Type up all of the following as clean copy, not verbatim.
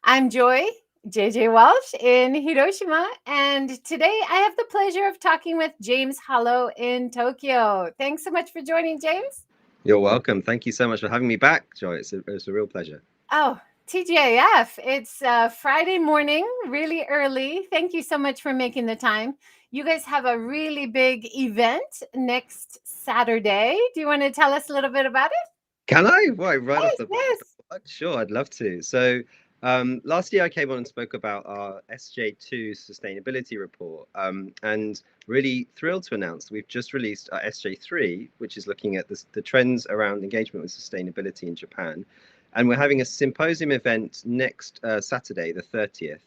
I'm Joy, JJWalsh in Hiroshima, and today I have the pleasure of talking with James Hollow in Tokyo. Thanks so much for joining, James. You're welcome. Thank you so much for having me back, Joy. It's a real pleasure. Oh, TGIF, it's Friday morning, really early. Thank you so much for making the time. You guys have a really big event next Saturday. Do you want to tell us a little bit about it? Can I? Right off Yes, the yes. sure, I'd love to. Last year I came on and spoke about our SJ2 sustainability report, and really thrilled to announce we've just released our SJ3, which is looking at the trends around engagement with sustainability in Japan. And we're having a symposium event next Saturday, the 30th,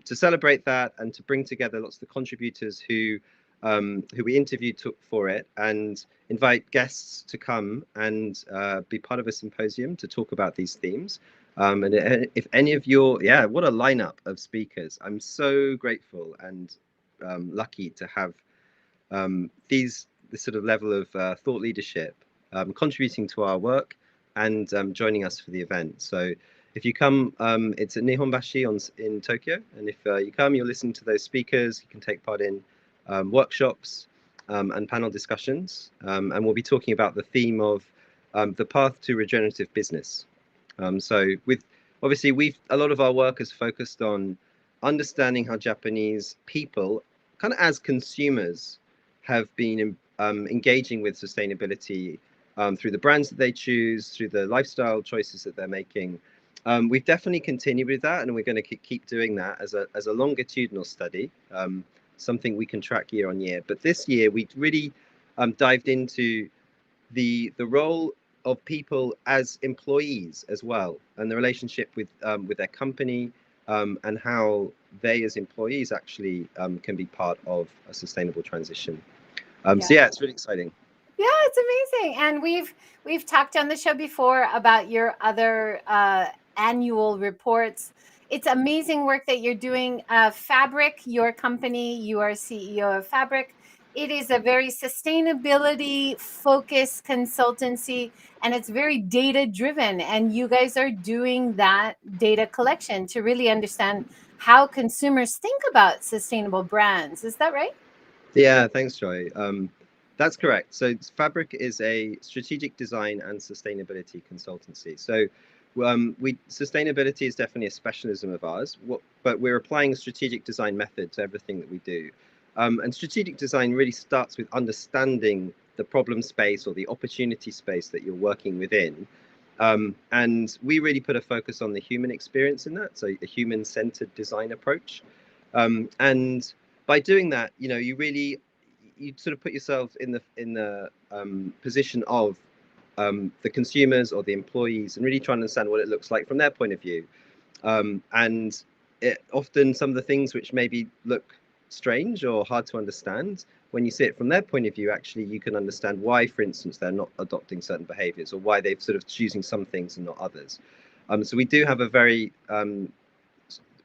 to celebrate that and to bring together lots of the contributors who we interviewed for it, and invite guests to come and be part of a symposium to talk about these themes. If any of yeah, what a lineup of speakers. I'm so grateful and lucky to have this sort of level of thought leadership contributing to our work and joining us for the event. So if you come, it's at Nihonbashi in Tokyo, and if you come, you'll listen to those speakers. You can take part in workshops and panel discussions, and we'll be talking about the theme of the path to regenerative business. With obviously a lot of our work is focused on understanding how Japanese people, kind of as consumers, have been engaging with sustainability through the brands that they choose, through the lifestyle choices that they're making. We've definitely continued with that, and we're going to keep doing that as a longitudinal study, something we can track year on year. But this year, we really dived into the role of people as employees as well, and the relationship with their company, and how they as employees actually can be part of a sustainable transition. Yeah. So yeah, it's really exciting. Yeah, it's amazing. And we've talked on the show before about your other annual reports. It's amazing work that you're doing. Fabric, your company, you are CEO of Fabric. It is a very sustainability focused consultancy, and it's very data driven. And you guys are doing that data collection to really understand how consumers think about sustainable brands. Is that right? Yeah, thanks, Joy. That's correct. So Fabric is a strategic design and sustainability consultancy. So we sustainability is definitely a specialism of ours. But we're applying a strategic design method to everything that we do. And strategic design really starts with understanding the problem space or the opportunity space that you're working within. And we really put a focus on the human experience in that, so a human-centered design approach. And by doing that, you sort of put yourself in the position of the consumers or the employees, and really try and understand what it looks like from their point of view. And often some of the things which maybe look strange or hard to understand, when you see it from their point of view, actually you can understand why, for instance, they're not adopting certain behaviors, or why they've sort of choosing some things and not others. So we do have a very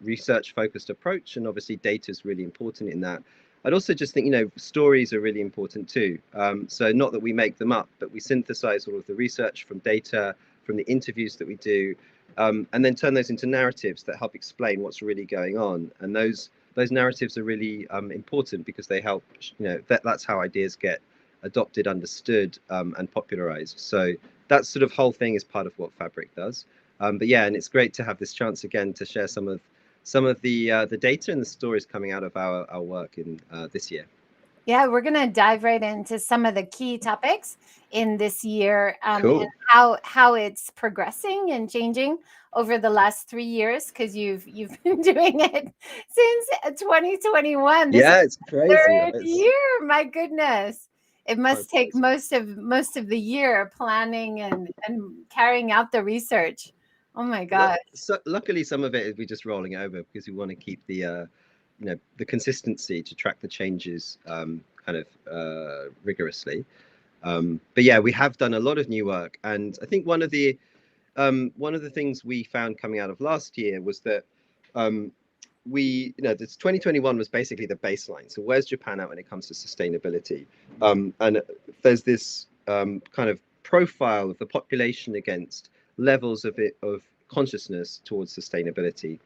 research focused approach, and obviously data is really important in that. I'd also just think, stories are really important too. So not that we make them up, but we synthesize all of the research from data, from the interviews that we do, and then turn those into narratives that help explain what's really going on. And those narratives are really important, because they help, that's how ideas get adopted, understood, and popularized. So that sort of whole thing is part of what Fabric does. But yeah, and it's great to have this chance again to share some of the data and the stories coming out of our work in this year. Yeah, we're going to dive right into some of the key topics in this year, and Cool. how it's progressing and changing over the last 3 years, because you've been doing it since 2021. This is Yeah, it's the crazy, right? third year. My goodness, it Time must take flies. most of the year planning and carrying out the research. Oh my God. Luckily, some of it is we just rolling over, because we want to keep the consistency to track the changes kind of rigorously. But yeah, we have done a lot of new work, and I think one of the things we found coming out of last year was that this 2021 was basically the baseline. So where's Japan at when it comes to sustainability? And there's this kind of profile of the population against levels of consciousness towards sustainability.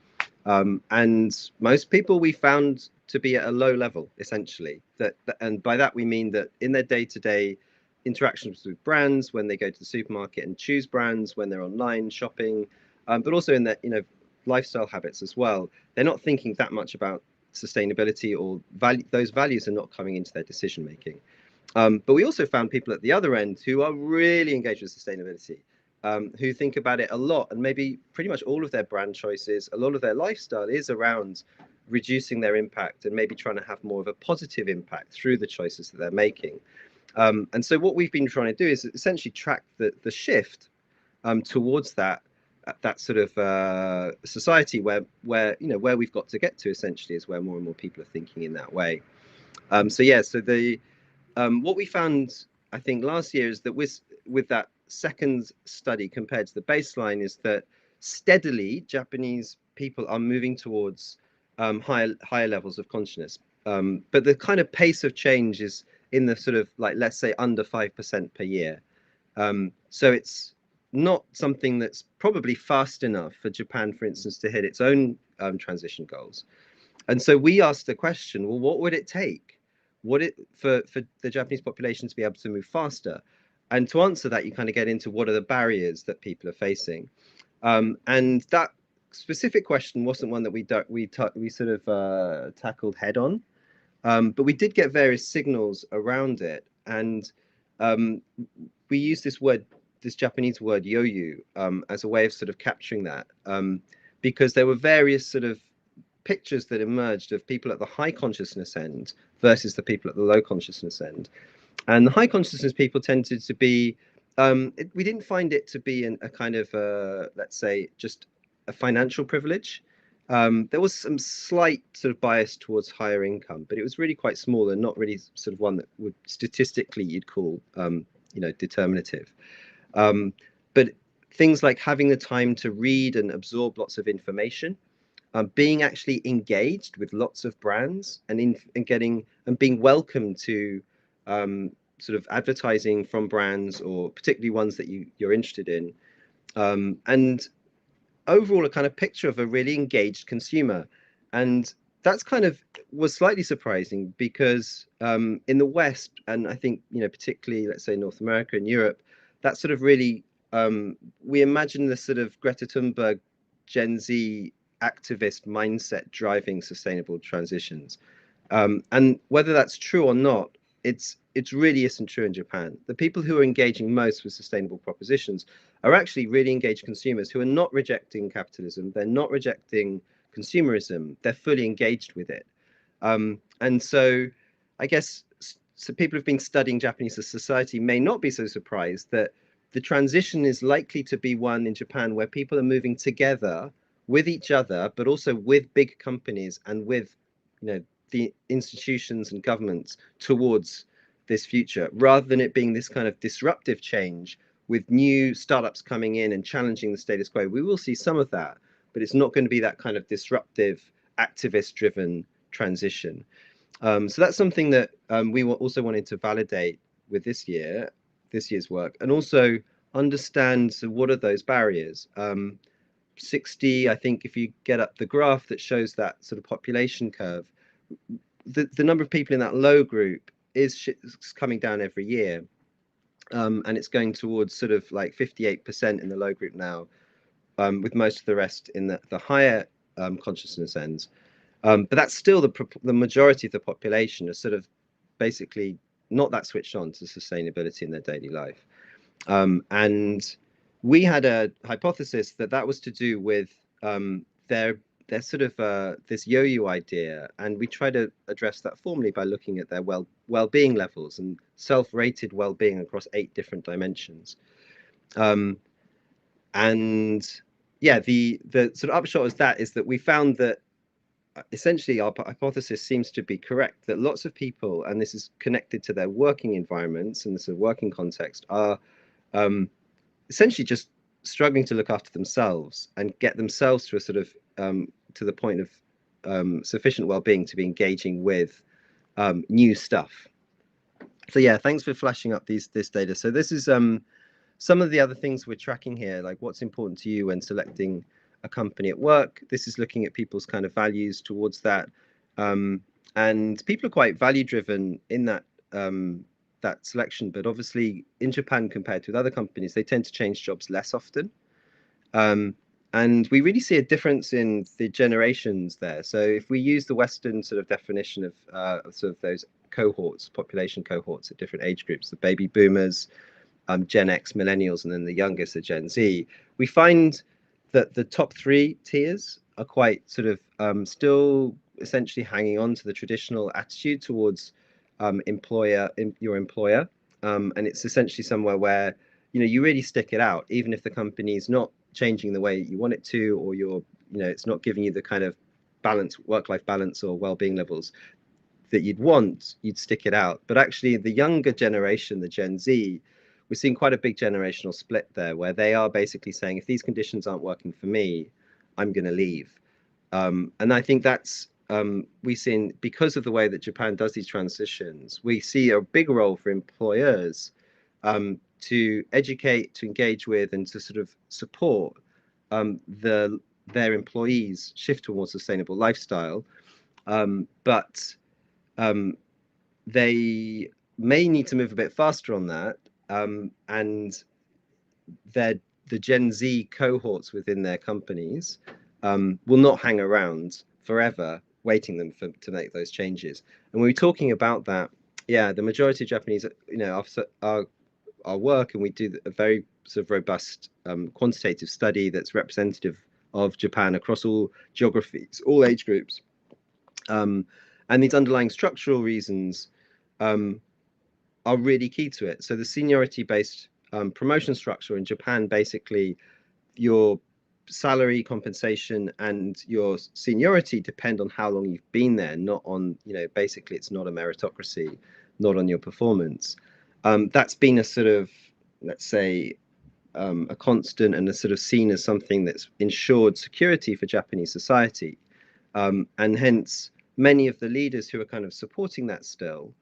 And most people we found to be at a low level, essentially. And by that we mean that in their day-to-day interactions with brands, when they go to the supermarket and choose brands, when they're online shopping, but also in their lifestyle habits as well, they're not thinking that much about sustainability, or those values are not coming into their decision making. But we also found people at the other end who are really engaged with sustainability, who think about it a lot, and maybe pretty much all of their brand choices, a lot of their lifestyle is around reducing their impact and maybe trying to have more of a positive impact through the choices that they're making. And so what we've been trying to do is essentially track the shift towards that sort of society where we've got to get to, essentially, is where more and more people are thinking in that way. So the what we found, I think, last year is that with that second study compared to the baseline, is that steadily Japanese people are moving towards higher levels of consciousness. But the kind of pace of change is in the sort of, like, let's say, under 5% per year. So it's not something that's probably fast enough for Japan, for instance, to hit its own transition goals. And so we asked the question, well, what would it take? For the Japanese population to be able to move faster? And to answer that, you kind of get into what are the barriers that people are facing. And that specific question wasn't one that we sort of tackled head on, but we did get various signals around it. And we used this Japanese word yoyu, as a way of sort of capturing that, because there were various sort of pictures that emerged of people at the high consciousness end versus the people at the low consciousness end. And the high consciousness people tended to be, we didn't find it to be a kind of, let's say, just a financial privilege. There was some slight sort of bias towards higher income, but it was really quite small and not really sort of one that would statistically you'd call, determinative. But things like having the time to read and absorb lots of information, being actually engaged with lots of brands, and being welcome to sort of advertising from brands, or particularly ones that you're interested in, and overall a kind of picture of a really engaged consumer. And that's kind of was slightly surprising, because in the West, and I think particularly, let's say, North America and Europe, that sort of really we imagine the sort of Greta Thunberg, Gen Z activist mindset driving sustainable transitions, and whether that's true or not, it's really isn't true in Japan. The people who are engaging most with sustainable propositions are actually really engaged consumers who are not rejecting capitalism, they're not rejecting consumerism, they're fully engaged with it. And so I guess people who've been studying Japanese society may not be so surprised that the transition is likely to be one in Japan where people are moving together with each other, but also with big companies and with the institutions and governments towards this future, rather than it being this kind of disruptive change with new startups coming in and challenging the status quo. We will see some of that, but it's not going to be that kind of disruptive, activist-driven transition. So that's something that we also wanted to validate with this year's work, and also understand, so what are those barriers. 60, I think, if you get up the graph that shows that sort of population curve, the number of people in that low group is coming down every year, and it's going towards sort of like 58% in the low group now, with most of the rest in the higher consciousness ends. But that's still the majority of the population are sort of basically not that switched on to sustainability in their daily life. And we had a hypothesis that was to do with their sort of this yo-yo idea, and we try to address that formally by looking at their well-being levels and self-rated well-being across 8 different dimensions. And yeah, the sort of upshot is that we found that essentially our hypothesis seems to be correct, that lots of people, and this is connected to their working environments and the sort of working context, are essentially just struggling to look after themselves and get themselves to a sort of to the point of sufficient well-being to be engaging with new stuff. So yeah, thanks for flashing up this data. So this is some of the other things we're tracking here, like what's important to you when selecting a company at work. This is looking at people's kind of values towards that. And people are quite value driven in that selection, but obviously in Japan compared to other companies, they tend to change jobs less often. And we really see a difference in the generations there. So if we use the Western sort of definition of sort of those cohorts, population cohorts at different age groups, the baby boomers, Gen X, millennials, and then the youngest are Gen Z, we find that the top three tiers are quite sort of still essentially hanging on to the traditional attitude towards your employer. And it's essentially somewhere where, you know, you really stick it out, even if the company's not changing the way you want it to, or it's not giving you the kind of balance, work-life balance or well-being levels that you'd want, you'd stick it out. But actually the younger generation, the Gen Z, we're seeing quite a big generational split there, where they are basically saying, if these conditions aren't working for me, I'm going to leave. And I think that's we've seen, because of the way that Japan does these transitions, we see a big role for employers to educate, to engage with, and to sort of support their employees shift towards sustainable lifestyle. But they may need to move a bit faster on that, and the Gen Z cohorts within their companies will not hang around forever waiting them to make those changes. And when we're talking about that, yeah, the majority of Japanese, our work, and we do a very sort of robust quantitative study that's representative of Japan across all geographies, all age groups. And these underlying structural reasons are really key to it. So the seniority-based promotion structure in Japan, basically your salary, compensation, and your seniority depend on how long you've been there, not on, basically it's not a meritocracy, not on your performance. That's been a sort of, let's say, a constant and a sort of seen as something that's ensured security for Japanese society. And hence, many of the leaders who are kind of supporting that still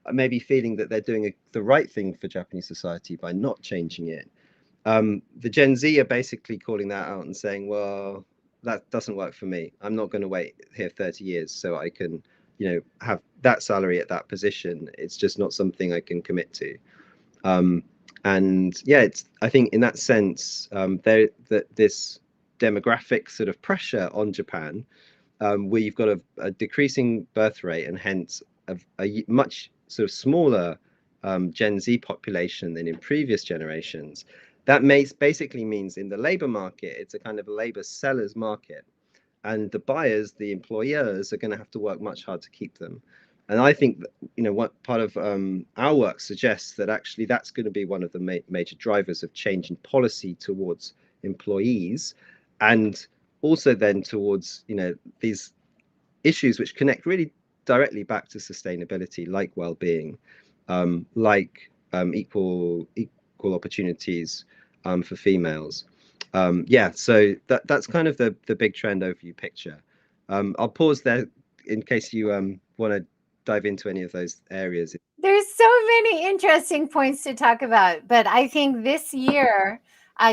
are maybe feeling that they're doing the right thing for Japanese society by not changing it. The Gen Z are basically calling that out and saying, well, that doesn't work for me. I'm not going to wait here 30 years so I can, have that salary at that position. It's just not something I can commit to. And yeah, I think in that sense, this demographic sort of pressure on Japan, where you've got a decreasing birth rate and hence a much sort of smaller Gen Z population than in previous generations. That basically means in the labor market, it's a kind of a labor seller's market. And the buyers, the employers, are going to have to work much harder to keep them. And I think that, what part of our work suggests that actually that's going to be one of the major drivers of change in policy towards employees, and also then towards, these issues which connect really directly back to sustainability, like well-being, like equal opportunities for females. Yeah, so that's kind of the big trend overview picture. I'll pause there in case you want to dive into any of those areas. There's so many interesting points to talk about, but I think this year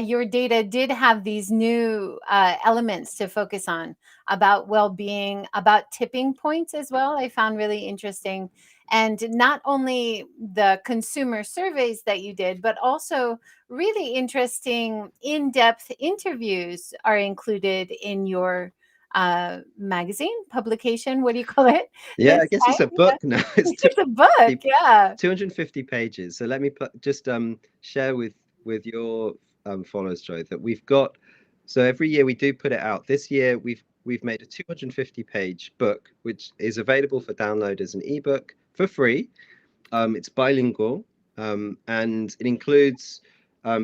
your data did have these new elements to focus on about well-being, about tipping points as well. I found really interesting. And not only the consumer surveys that you did, but also really interesting in-depth interviews are included in your magazine publication. What do you call it? Yeah, I guess it's a book now. It's a book, yeah. 250 pages. So let me just share with your followers, Joe, that we've got. So every year we do put it out. This year we've made a 250-page book, which is available for download as an ebook for free. It's bilingual, and it includes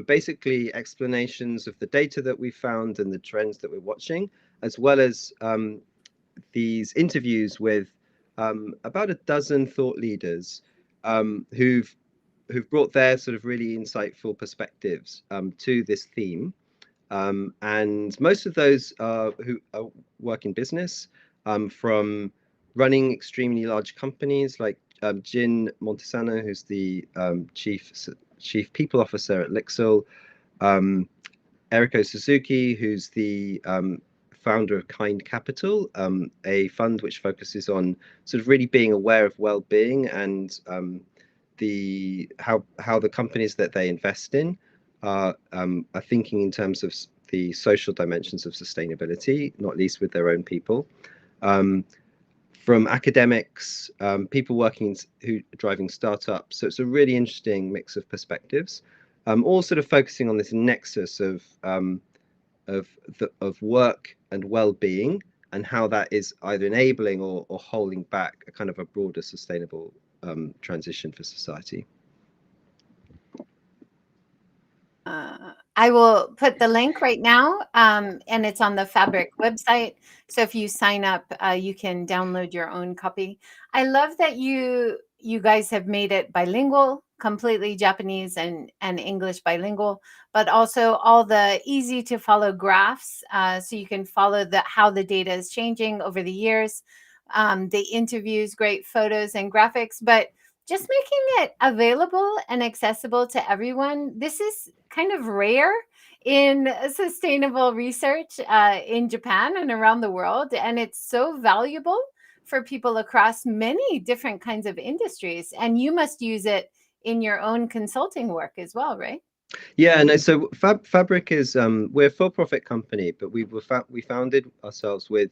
basically explanations of the data that we found and the trends that we're watching, as well as these interviews with about a dozen thought leaders who've brought their sort of really insightful perspectives to this theme. And most of those who work in business, from running extremely large companies like Jin Montesano, who's the chief Chief People Officer at Lixil, Eriko Suzuki, who's the founder of Kind Capital, a fund which focuses on sort of really being aware of well-being and how the companies that they invest in are thinking in terms of the social dimensions of sustainability, not least with their own people. From academics, people working who driving startups. So it's a really interesting mix of perspectives, all sort of focusing on this nexus of work and well-being, and how that is either enabling or holding back a kind of a broader sustainable transition for society. I will put the link right now, and it's on the Fabric website. So if you sign up, you can download your own copy. I love that you guys have made it bilingual, completely Japanese and English bilingual, but also all the easy to follow graphs, so you can follow how the data is changing over the years. The interviews, great photos and graphics, but just making it available and accessible to everyone. This is kind of rare in sustainable research in Japan and around the world. And it's so valuable for people across many different kinds of industries. And you must use it in your own consulting work as well, right? Yeah, no. So Fabric is we're a for-profit company, but we founded ourselves with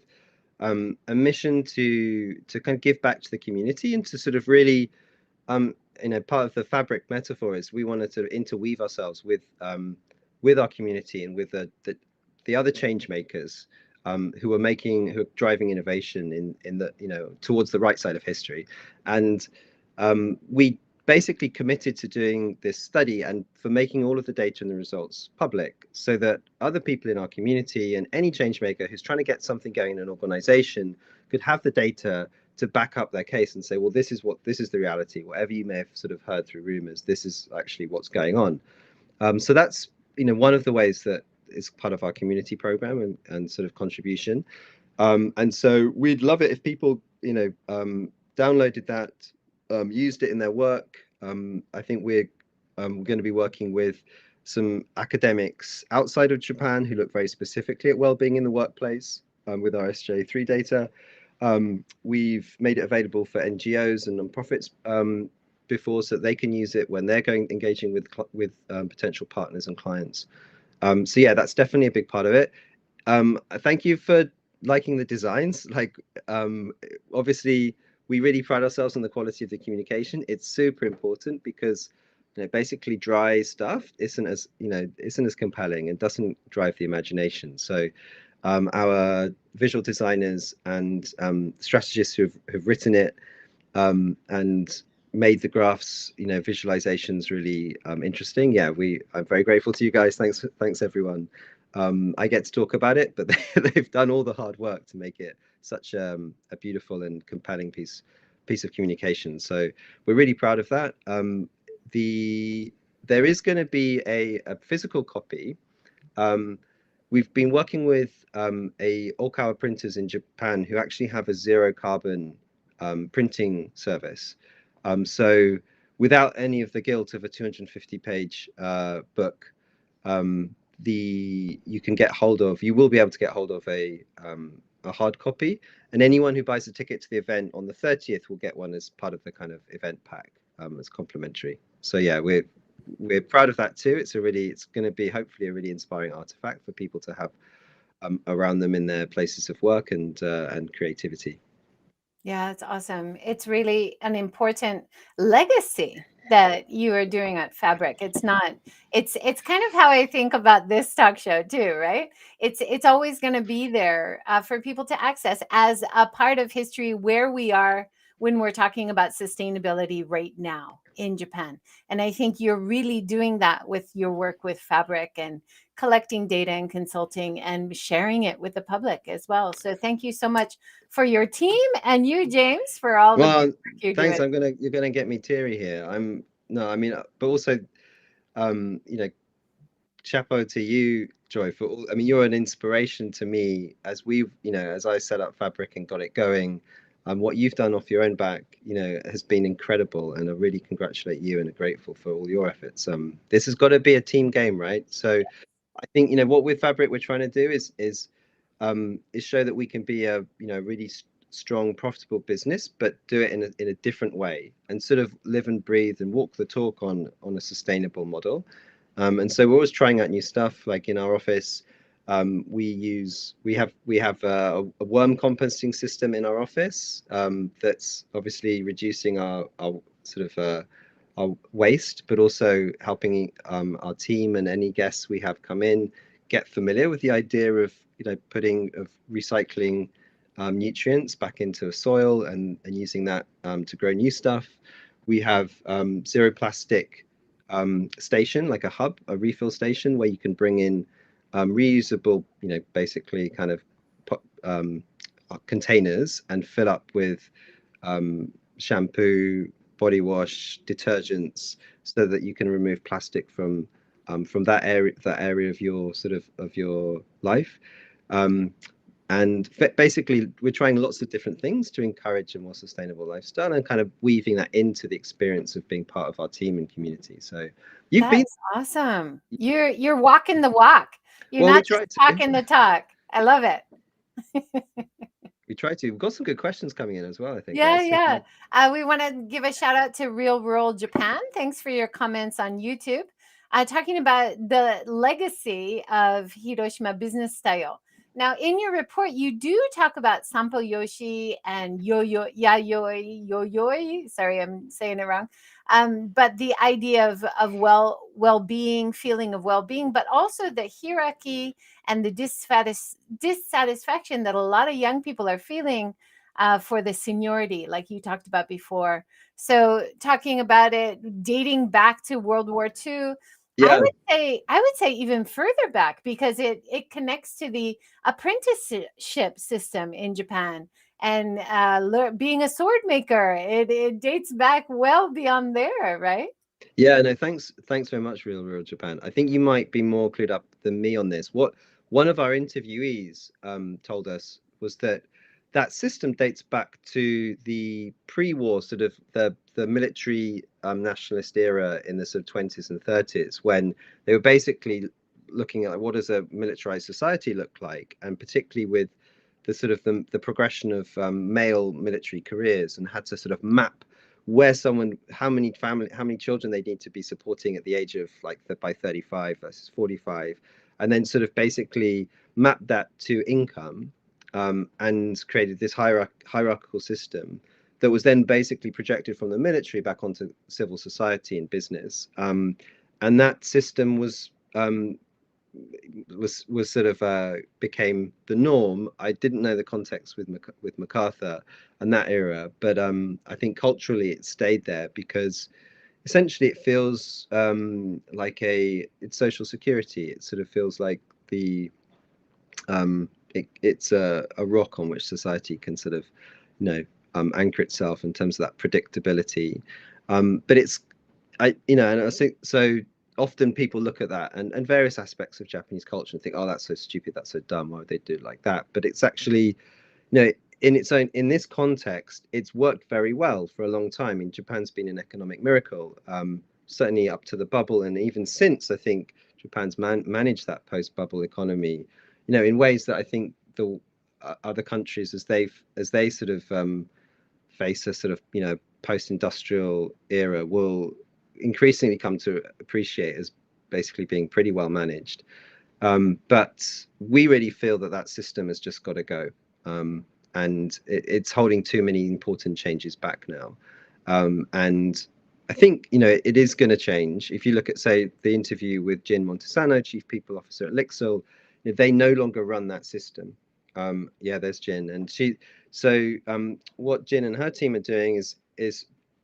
a mission to kind of give back to the community and to sort of really part of the Fabric metaphor is we wanted to interweave ourselves with our community and with the other change makers who are driving innovation in the towards the right side of history. And we basically committed to doing this study and for making all of the data and the results public, so that other people in our community and any change maker who's trying to get something going in an organization could have the data to back up their case and say, well, this is the reality. Whatever you may have sort of heard through rumors, this is actually what's going on. So that's one of the ways that is part of our community program and sort of contribution. And so we'd love it if people downloaded that, used it in their work. I think we're going to be working with some academics outside of Japan who look very specifically at well-being in the workplace with our SJ3 data. We've made it available for NGOs and nonprofits before, so that they can use it when they're engaging with potential partners and clients. So yeah, that's definitely a big part of it. Thank you for liking the designs. Obviously, we really pride ourselves on the quality of the communication. It's super important because basically dry stuff isn't as compelling and doesn't drive the imagination. So our visual designers and strategists who've written it and made the graphs, visualizations really interesting. Yeah, I'm very grateful to you guys. Thanks everyone. I get to talk about it, but they've done all the hard work to make it such a beautiful and compelling piece of communication. So we're really proud of that. There is going to be a physical copy. We've been working with Okawa printers in Japan who actually have a zero carbon printing service. So without any of the guilt of a 250-page book, you will be able to get hold of a hard copy, and anyone who buys a ticket to the event on the 30th will get one as part of the kind of event pack as complimentary. So yeah, we're proud of that too. It's going to be hopefully a really inspiring artifact for people to have around them in their places of work and creativity. Yeah, it's awesome. It's really an important legacy that you are doing at Fabric. It's kind of how I think about this talk show too, right? It's always going to be there for people to access as a part of history where we are when we're talking about sustainability right now in Japan. And I think you're really doing that with your work with Fabric and collecting data and consulting and sharing it with the public as well. So thank you so much for your team and you, James, for all the work you're thanks. doing. You're gonna get me teary here. But also, chapeau to you, Joy, for you're an inspiration to me as as I set up Fabric and got it going. what you've done off your own back, has been incredible, and I really congratulate you and are grateful for all your efforts. This has got to be a team game, right? So I think what with Fabric we're trying to do is show that we can be a really strong, profitable business, but do it in a different way, and sort of live and breathe and walk the talk on a sustainable model. And so we're always trying out new stuff. Like in our office, we have a worm composting system in our office, that's obviously reducing our sort of our waste, but also helping our team and any guests we have come in get familiar with the idea of recycling nutrients back into soil, and using that to grow new stuff. We have zero plastic station, like a hub, a refill station where you can bring in reusable, basically kind of containers and fill up with shampoo, body wash, detergents, so that you can remove plastic from that area of your life. And basically, we're trying lots of different things to encourage a more sustainable lifestyle, and kind of weaving that into the experience of being part of our team and community. So you've been. That's awesome. You're walking the walk. You're Well, we not just try to. talking the talk. I love it. We try to. We've got some good questions coming in as well, I think, Yeah, guys. yeah. We want to give a shout out to Real World Japan. Thanks for your comments on YouTube. Talking about the legacy of Hiroshima business style. Now, in your report, you do talk about Sampo Yoshi and Yayoi. Sorry, I'm saying it wrong. But the idea of well-being, feeling of well-being, but also the hierarchy and the dissatisfaction that a lot of young people are feeling for the seniority, like you talked about before. So, talking about it dating back to World War II, Yeah. I would say even further back, because it connects to the apprenticeship system in Japan, and being a sword maker. It dates back well beyond there, right? Yeah, no, thanks very much, Real Japan. I think you might be more clued up than me on this. What one of our interviewees told us was that system dates back to the pre-war, sort of the military nationalist era in the sort of 20s and 30s, when they were basically looking at what does a militarized society look like, and particularly with the sort of the progression of male military careers, and had to sort of map how many children they need to be supporting at the age of by 35 versus 45, and then sort of basically map that to income, and created this hierarchical system that was then basically projected from the military back onto civil society and business. And that system was sort of became the norm. I didn't know the context with MacArthur and that era, but I think culturally it stayed there because essentially it feels it's social security. It sort of feels like it's a rock on which society can sort of anchor itself in terms of that predictability. But and I think so. Often people look at that and various aspects of Japanese culture and think, oh, that's so stupid, that's so dumb, why would they do it like that? But it's actually, in this context, it's worked very well for a long time. I mean, Japan's been an economic miracle, certainly up to the bubble, and even since, I think Japan's managed that post-bubble economy, in ways that I think the other countries, as they sort of face a sort of post-industrial era, will increasingly come to appreciate as basically being pretty well managed. But we really feel that system has just got to go, and it's holding too many important changes back now. And I think it is going to change. If you look at, say, the interview with Jin Montesano, Chief People Officer at Lixil, they no longer run that system. Yeah, there's Jin, and what Jin and her team are doing is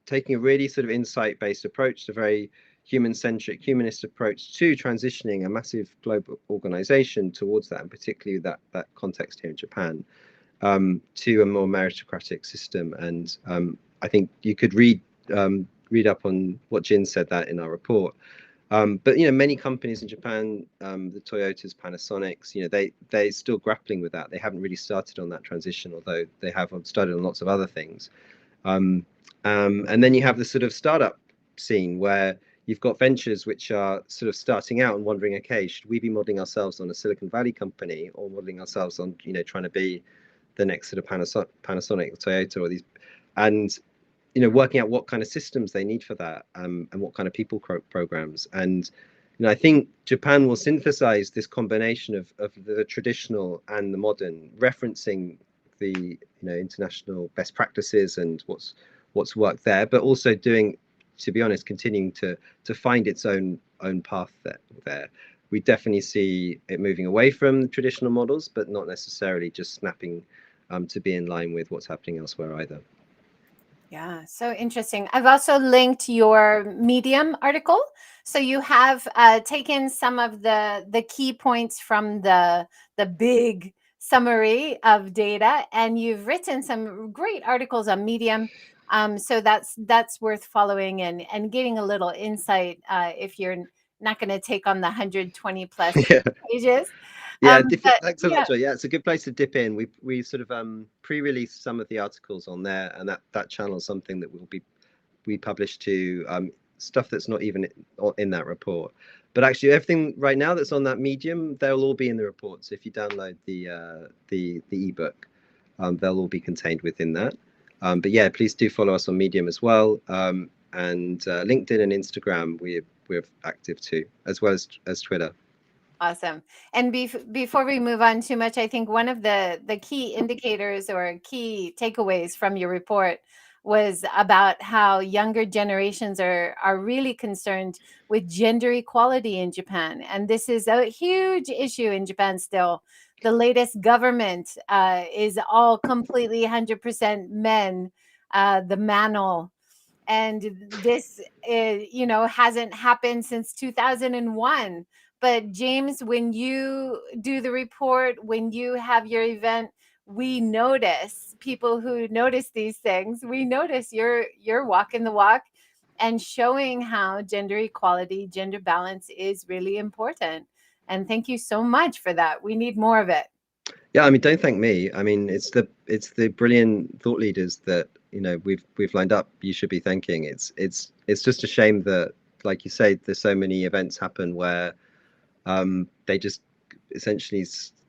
taking a really sort of insight-based approach, a very human-centric, humanist approach to transitioning a massive global organization towards that, and particularly that context here in Japan, to a more meritocratic system. And I think you could read up on what Jin said that in our report. But many companies in Japan, the Toyotas, Panasonics, they're still grappling with that. They haven't really started on that transition, although they have started on lots of other things. And then you have the sort of startup scene where you've got ventures which are sort of starting out and wondering, okay, should we be modeling ourselves on a Silicon Valley company, or modeling ourselves on, trying to be the next sort of Panasonic or Toyota, or these, and working out what kind of systems they need for that, and what kind of people programs. And I think Japan will synthesize this combination of the traditional and the modern, referencing the international best practices and what's worked there, but also doing, to be honest, continuing to find its own path there. We definitely see it moving away from traditional models, but not necessarily just snapping to be in line with what's happening elsewhere either. Yeah, so interesting. I've also linked your Medium article. So you have taken some of the key points from the big summary of data, and you've written some great articles on Medium. So that's worth following and getting a little insight if you're not going to take on the 120 plus Yeah. pages. Yeah, thanks a Yeah. lot, Joy. Yeah, it's a good place to dip in. We sort of pre-released some of the articles on there, and that channel is something that we publish to stuff that's not even in that report. But actually, everything right now that's on that Medium, they'll all be in the report. So if you download the ebook, they'll all be contained within that. But yeah, please do follow us on Medium as well, and LinkedIn and Instagram. We're active too, as well as Twitter. Awesome. And before we move on too much, I think one of the key indicators or key takeaways from your report was about how younger generations are really concerned with gender equality in Japan. And this is a huge issue in Japan still. The latest government is all completely 100% men, the manal, and this hasn't happened since 2001. But James, when you do the report, when you have your event, we notice people who notice these things. We notice you're walking the walk and showing how gender equality, gender balance is really important. And thank you so much for that. We need more of it. Yeah, I mean, don't thank me. I mean, it's the brilliant thought leaders that we've lined up. You should be thanking. It's just a shame that, like you say, there's so many events happen where they just essentially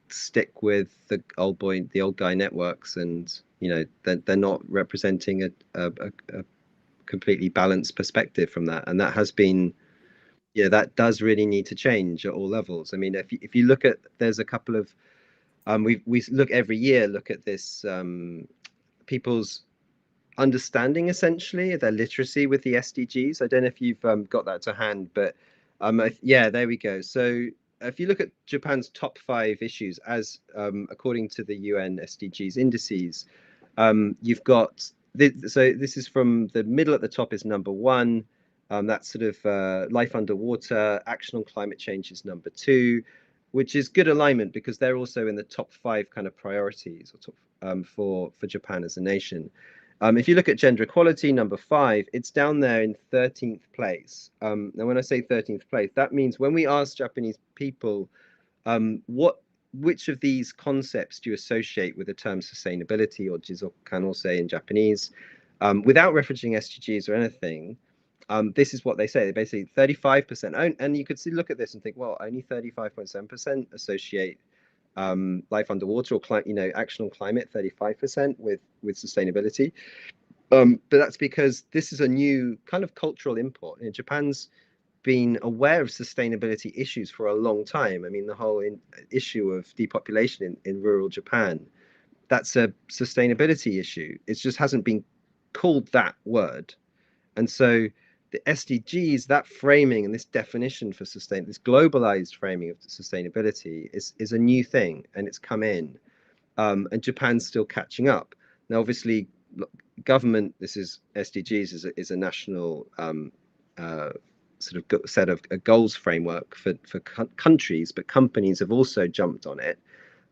stick with the old guy networks, and they're not representing a completely balanced perspective from that. And that has been, that does really need to change at all levels. I mean, if you look at, there's a couple of we look every year, look at this, people's understanding, essentially their literacy with the SDGs. I don't know if you've got that to hand, but yeah, there we go. So if you look at Japan's top 5 issues, as according to the UN SDGs indices, you've got so this is from the middle at the top is number 1. That's sort of life underwater. Action on climate change is number 2, which is good alignment because they're also in the top 5 kind of priorities or top, for Japan as a nation. If you look at gender equality, number 5, it's down there in 13th place. Now, when I say 13th place, that means when we ask Japanese people, which of these concepts do you associate with the term sustainability, or jizokan in Japanese, without referencing SDGs or anything, this is what they say. They basically 35%, and you could look at this and think, well, only 35.7% associate life underwater or action on climate, 35% with sustainability. But that's because this is a new kind of cultural import. Japan's been aware of sustainability issues for a long time. I mean, the whole issue of depopulation in rural Japan, that's a sustainability issue. It just hasn't been called that word. And so the SDGs, that framing and this definition for this globalized framing of sustainability is a new thing, and it's come in, and Japan's still catching up. Now, obviously, government, this is SDGs is a national sort of set of a goals framework for countries, but companies have also jumped on it.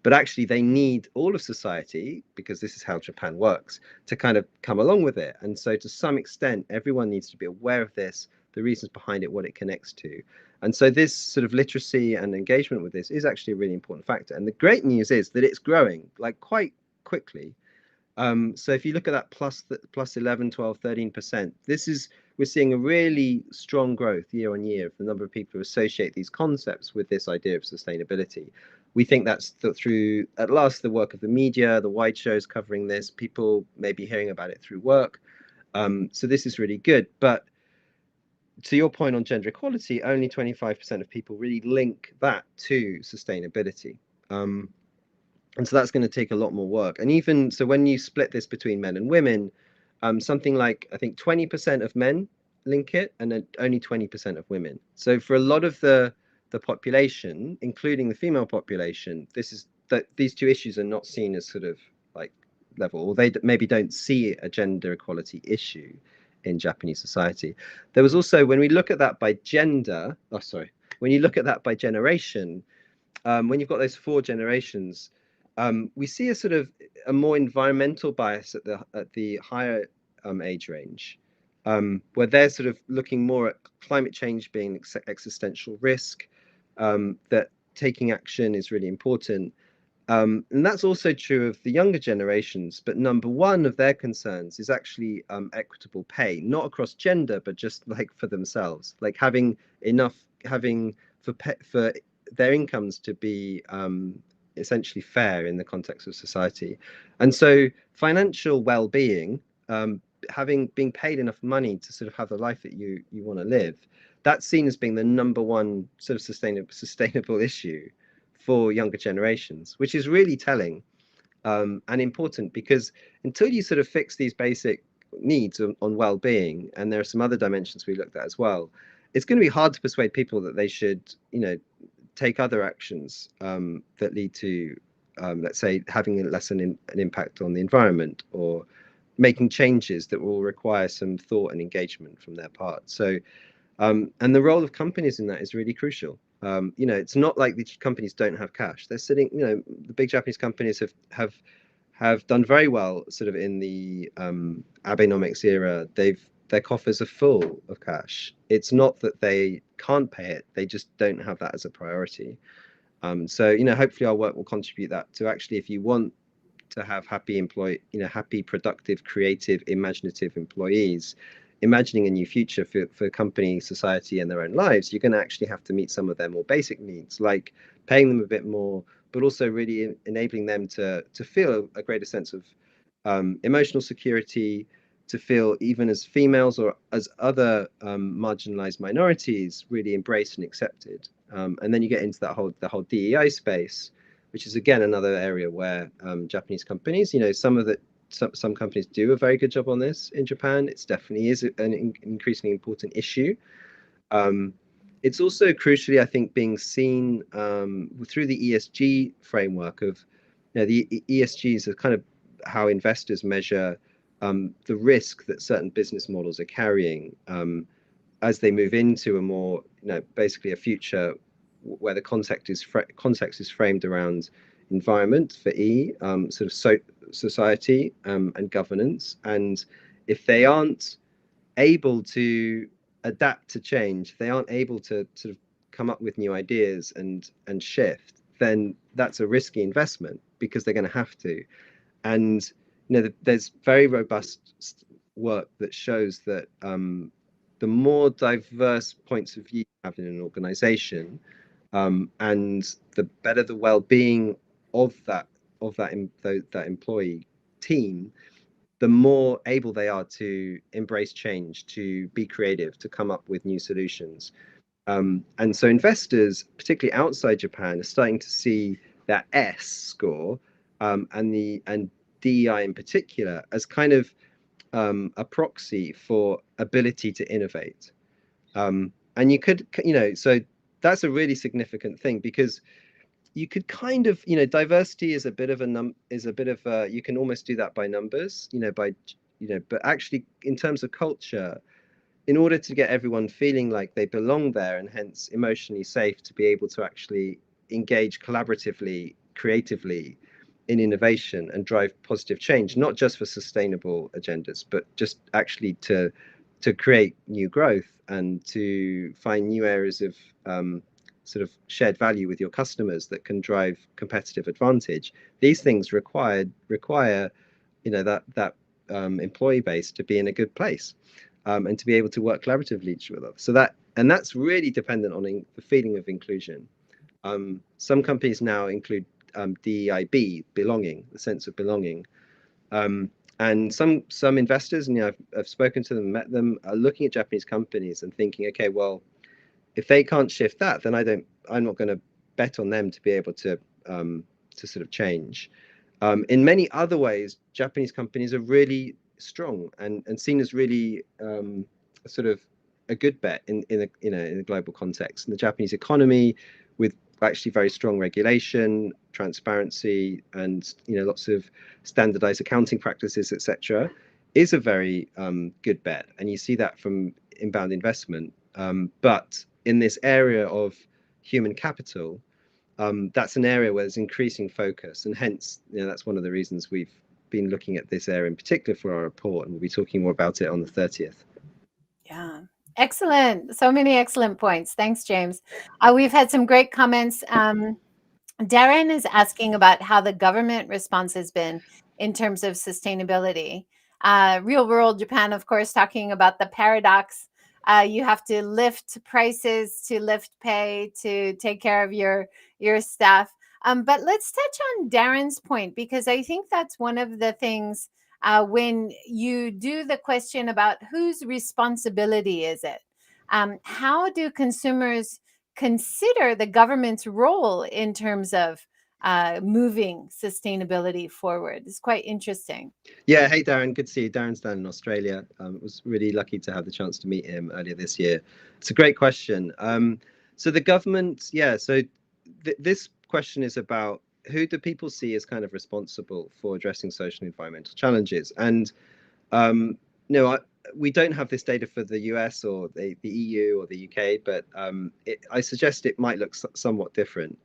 But actually, they need all of society, because this is how Japan works, to kind of come along with it. And so to some extent, everyone needs to be aware of this, the reasons behind it, what it connects to. And so this sort of literacy and engagement with this is actually a really important factor. And the great news is that it's growing like quite quickly. So if you look at that plus 11, 12, 13%, we're seeing a really strong growth year on year of the number of people who associate these concepts with this idea of sustainability. We think that's through, at last, the work of the media, the wide shows covering this, people may be hearing about it through work. So this is really good. But to your point on gender equality, only 25% of people really link that to sustainability. And so that's going to take a lot more work. And even so, when you split this between men and women, something like, I think 20% of men link it, and then only 20% of women. So for a lot of the population, including the female population, these two issues are not seen as sort of like level, or they maybe don't see a gender equality issue in Japanese society. There was also, when we look at that by gender, when you look at that by generation, when you've got those 4 generations, we see a sort of a more environmental bias at the higher age range, where they're sort of looking more at climate change being existential risk, that taking action is really important. And that's also true of the younger generations, but number one of their concerns is actually equitable pay, not across gender, but just like for themselves, like having for their incomes to be essentially fair in the context of society. And so financial well-being, being paid enough money to sort of have the life that you want to live, that's seen as being the number one sort of sustainable issue for younger generations, which is really telling and important, because until you sort of fix these basic needs on well-being, and there are some other dimensions we looked at as well, it's going to be hard to persuade people that they should, take other actions that lead to, let's say, having less an impact on the environment, or making changes that will require some thought and engagement from their part. So, and the role of companies in that is really crucial. It's not like the companies don't have cash. They're sitting, the big Japanese companies have done very well sort of in the Abenomics era. Their coffers are full of cash. It's not that they can't pay it, they just don't have that as a priority. So hopefully our work will contribute that to actually, if you want to have happy, productive, creative, imaginative employees, imagining a new future for company, society, and their own lives, you're going to actually have to meet some of their more basic needs, like paying them a bit more, but also really enabling them to feel a greater sense of emotional security, to feel, even as females or as other marginalized minorities, really embraced and accepted. And then you get into the whole DEI space, which is again another area where Japanese companies, some companies do a very good job on this in Japan. It definitely is an increasingly important issue. It's also crucially, I think, being seen through the ESG framework of, the ESGs are kind of how investors measure the risk that certain business models are carrying as they move into a more, basically a future where the context is framed around environment for sort of society and governance. And if they aren't able to adapt to change, they aren't able to sort of come up with new ideas and shift, then that's a risky investment, because they're going to have to. And there's very robust work that shows that the more diverse points of view you have in an organization, and the better the well-being of that employee team, the more able they are to embrace change, to be creative, to come up with new solutions. And so investors, particularly outside Japan, are starting to see that S score and DEI in particular as kind of a proxy for ability to innovate. And you could, so that's a really significant thing, because you could kind of, diversity is a bit of you can almost do that by numbers, but actually in terms of culture, in order to get everyone feeling like they belong there, and hence emotionally safe to be able to actually engage collaboratively, creatively in innovation and drive positive change, not just for sustainable agendas, but just actually to to create new growth and to find new areas of sort of shared value with your customers that can drive competitive advantage. These things require that employee base to be in a good place, and to be able to work collaboratively with others. So that's really dependent on the feeling of inclusion. Some companies now include DEIB, belonging, the sense of belonging. And some investors, and I've spoken to them, met them, are looking at Japanese companies and thinking, okay, well, if they can't shift that, then I'm not going to bet on them to be able to sort of change. In many other ways, Japanese companies are really strong and seen as really sort of a good bet in a global context. And the Japanese economy, with actually very strong regulation, transparency, and lots of standardized accounting practices, etc., is a very good bet. And you see that from inbound investment. But in this area of human capital, that's an area where there's increasing focus, and hence that's one of the reasons we've been looking at this area in particular for our report, and we'll be talking more about it on the 30th. Yeah. Excellent. So many excellent points. Thanks, James. We've had some great comments. Darren is asking about how the government response has been in terms of sustainability. Real world Japan, of course, talking about the paradox. You have to lift prices to lift pay to take care of your staff. But let's touch on Darren's point, because I think that's one of the things when you do the question about whose responsibility is it? How do consumers consider the government's role in terms of moving sustainability forward? It's quite interesting. Yeah, hey Darren, good to see you. Darren's down in Australia. Was really lucky to have the chance to meet him earlier this year. It's a great question. So the government, so this question is about who do people see as kind of responsible for addressing social and environmental challenges? And we don't have this data for the US or the EU or the UK, but I suggest it might look somewhat different.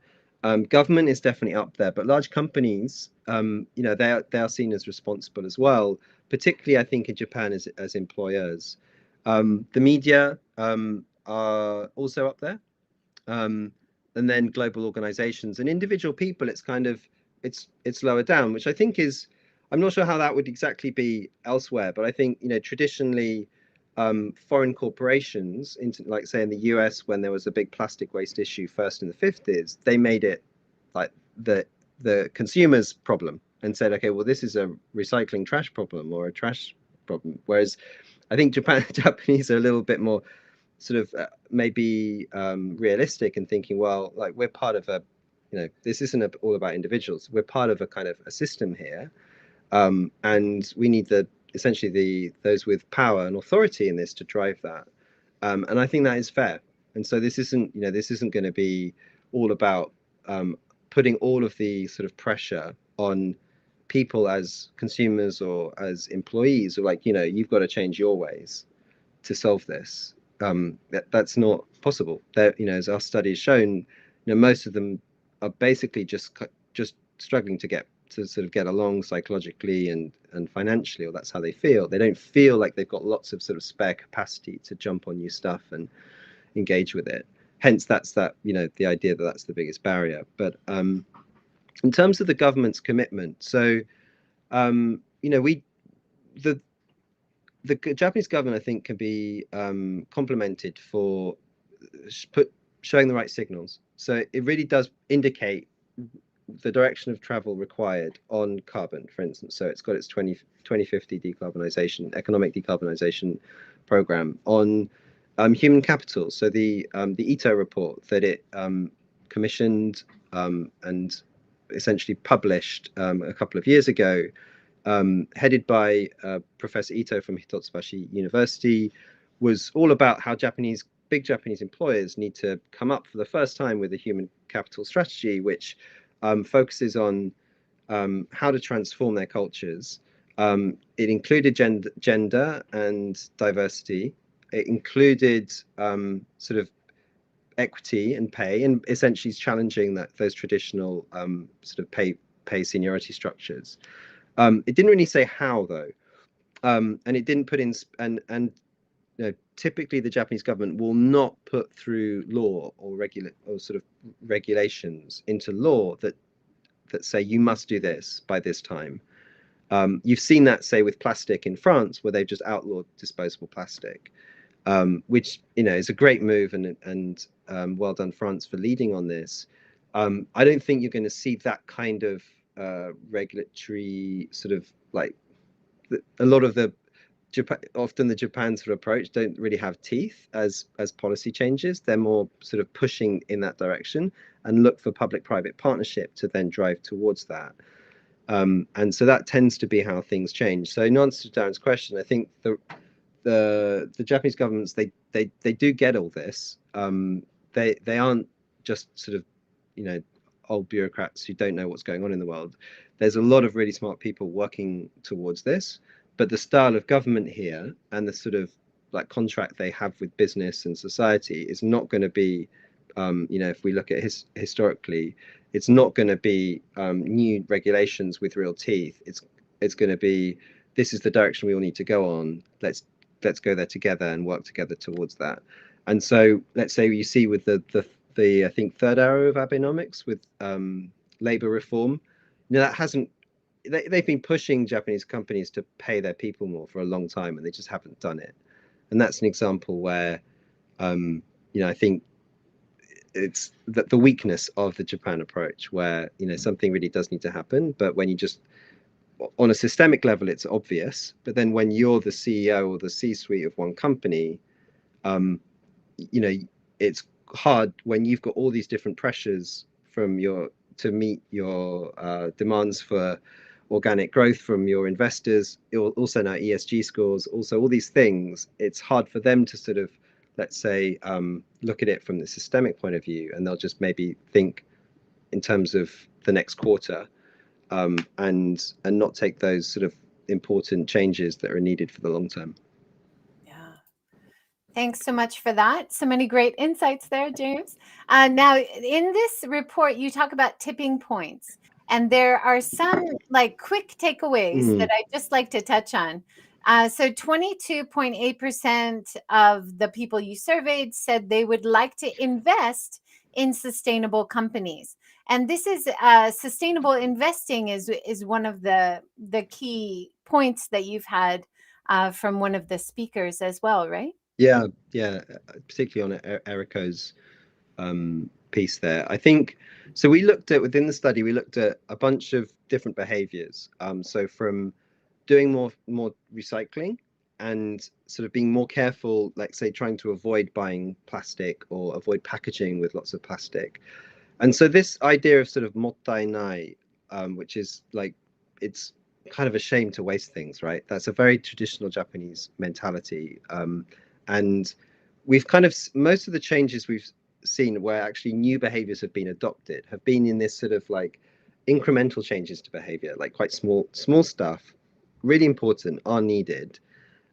Government is definitely up there, but large companies, they are seen as responsible as well, particularly I think in Japan as employers. The media are also up there, and then global organizations and individual people. It's lower down, which I think is, I'm not sure how that would exactly be elsewhere, but I think traditionally foreign corporations, like say in the US, when there was a big plastic waste issue first in the 50s, they made it like the consumer's problem and said, okay, well, this is a recycling trash problem or a trash problem. Whereas I think Japanese are a little bit more sort of maybe realistic and thinking, well, like we're part of this isn't all about individuals. We're part of a kind of a system here, and we need essentially those with power and authority in this to drive that. And I think that is fair. And so this isn't going to be all about putting all of the sort of pressure on people as consumers or as employees, or like you've got to change your ways to solve this. That's not possible. As our study has shown, most of them are basically just struggling to sort of get along psychologically and financially, or that's how they feel. They don't feel like they've got lots of sort of spare capacity to jump on new stuff and engage with it. Hence, that's the idea that that's the biggest barrier. But in terms of the government's commitment, so the Japanese government, I think, can be complemented for showing the right signals. So it really does indicate the direction of travel required on carbon, for instance. So it's got its 2050 economic decarbonization program on human capital. So the Ito report that it commissioned and essentially published a couple of years ago, headed by Professor Ito from Hitotsubashi University, was all about how big Japanese employers need to come up for the first time with a human capital strategy, which focuses on how to transform their cultures. It included gender and diversity. It included sort of equity and pay, and essentially challenging those traditional sort of pay seniority structures. It didn't really say how, though, and it didn't put in and typically the Japanese government will not put through law or sort of regulations into law that say you must do this by this time. You've seen that, say, with plastic in France, where they've just outlawed disposable plastic, which is a great move, and well done, France, for leading on this. I don't think you're going to see that kind of regulatory sort of like a lot of the often the Japan sort of approach don't really have teeth as policy changes. They're more sort of pushing in that direction and look for public-private partnership to then drive towards that. And so that tends to be how things change. So in answer to Darren's question, I think the Japanese governments, they do get all this. They aren't just sort of old bureaucrats who don't know what's going on in the world. There's a lot of really smart people working towards this, but the style of government here and the sort of like contract they have with business and society is not going to be, if we look at historically, it's not going to be new regulations with real teeth. It's going to be, this is the direction we all need to go on. Let's go there together and work together towards that. And so let's say you see with the I think third arrow of Abenomics with labor reform, that hasn't. They've been pushing Japanese companies to pay their people more for a long time, and they just haven't done it. And that's an example where, I think it's the weakness of the Japan approach, where something really does need to happen, but when you just on a systemic level, it's obvious. But then when you're the CEO or the C-suite of one company, it's hard when you've got all these different pressures to meet your demands for organic growth from your investors, also now ESG scores, also all these things. It's hard for them to sort of, let's say, look at it from the systemic point of view, and they'll just maybe think in terms of the next quarter, and not take those sort of important changes that are needed for the long term. Yeah. Thanks so much for that. So many great insights there, James. Now, in this report, you talk about tipping points, and there are some like quick takeaways that I just like to touch on. So 22.8% of the people you surveyed said they would like to invest in sustainable companies. And this is sustainable investing is one of the key points that you've had from one of the speakers as well, right? Yeah, particularly on Erico's piece there. I think so. Within the study, we looked at a bunch of different behaviors. So from doing more recycling and sort of being more careful, like say trying to avoid buying plastic or avoid packaging with lots of plastic. And so this idea of sort of mottainai, which is like, it's kind of a shame to waste things, right? That's a very traditional Japanese mentality. And we've kind of, most of the changes we've seen where actually new behaviors have been adopted have been in this sort of like incremental changes to behavior, like quite small stuff, really important, are needed,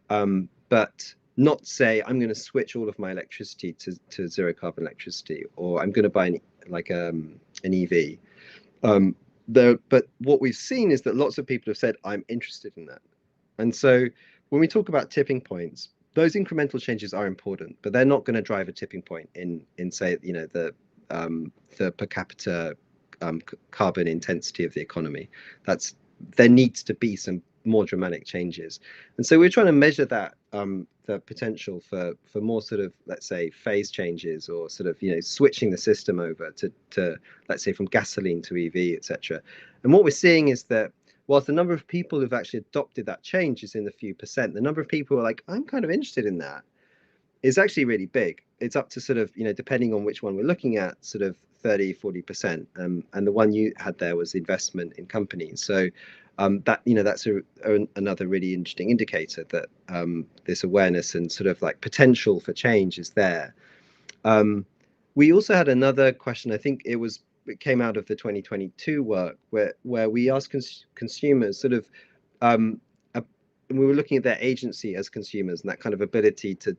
but not say I'm going to switch all of my electricity to zero carbon electricity, or I'm going to buy an EV. But what we've seen is that lots of people have said, I'm interested in that. And so when we talk about tipping points, those incremental changes are important, but they're not going to drive a tipping point in say, the per capita carbon intensity of the economy. There needs to be some more dramatic changes. And so we're trying to measure that, the potential for more sort of, let's say, phase changes, or sort of, switching the system over to let's say from gasoline to EV, etc. And what we're seeing is that whilst the number of people who've actually adopted that change is in the few percent, the number of people who are like, I'm kind of interested in that, is actually really big. It's up to sort of, depending on which one we're looking at, sort of 30-40%. And the one you had there was investment in companies. So that's another really interesting indicator that this awareness and sort of like potential for change is there. We also had another question. I think it came out of the 2022 work where we asked consumers sort of, we were looking at their agency as consumers and that kind of ability to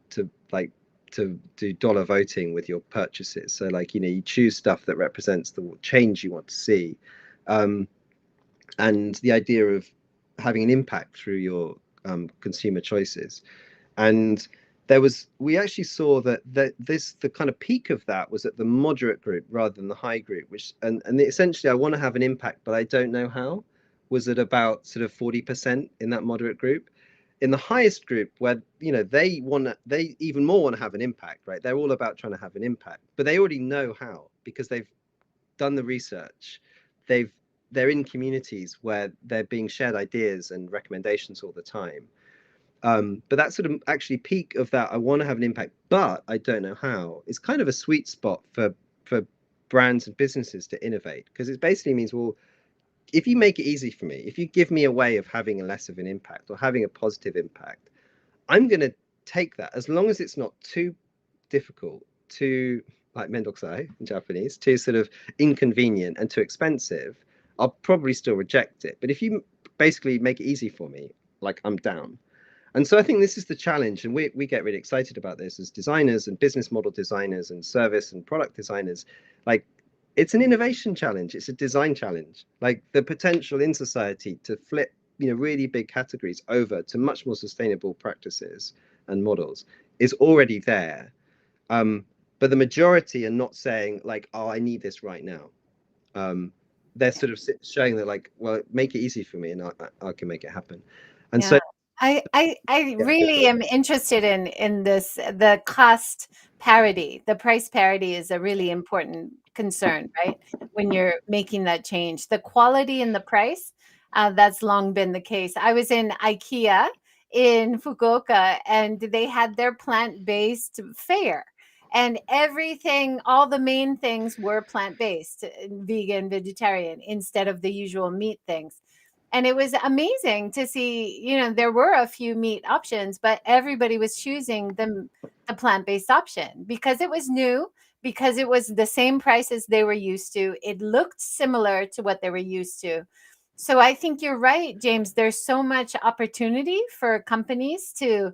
do dollar voting with your purchases. So like, you choose stuff that represents the change you want to see, and the idea of having an impact through your consumer choices. And we actually saw that the kind of peak of that was at the moderate group rather than the high group, which and essentially I want to have an impact, but I don't know how, was at about sort of 40% in that moderate group. In the highest group, where they even more want to have an impact, right? They're all about trying to have an impact, but they already know how because they've done the research. They're in communities where they're being shared ideas and recommendations all the time. But that sort of actually peak of that, I want to have an impact, but I don't know how. It's kind of a sweet spot for brands and businesses to innovate, because it basically means, well, if you make it easy for me, if you give me a way of having a less of an impact or having a positive impact, I'm going to take that, as long as it's not too difficult, too, like mendokusai in Japanese, too sort of inconvenient and too expensive. I'll probably still reject it. But if you basically make it easy for me, like, I'm down. And so I think this is the challenge, and we get really excited about this as designers and business model designers and service and product designers. Like, it's an innovation challenge, it's a design challenge. Like, the potential in society to flip, really big categories over to much more sustainable practices and models is already there. But the majority are not saying, like, oh, I need this right now. They're sort of showing that, like, well, make it easy for me and I can make it happen. And Yeah. so I yeah, really am interested in this. The cost parity, the price parity is a really important concern, right? When you're making that change, the quality and the price, that's long been the case. I was in IKEA in Fukuoka, and they had their plant-based fair, and everything, all the main things were plant-based, vegan, vegetarian, instead of the usual meat things. And it was amazing to see, there were a few meat options, but everybody was choosing the plant-based option because it was new, because it was the same price as they were used to. It looked similar to what they were used to. So I think you're right, James. There's so much opportunity for companies to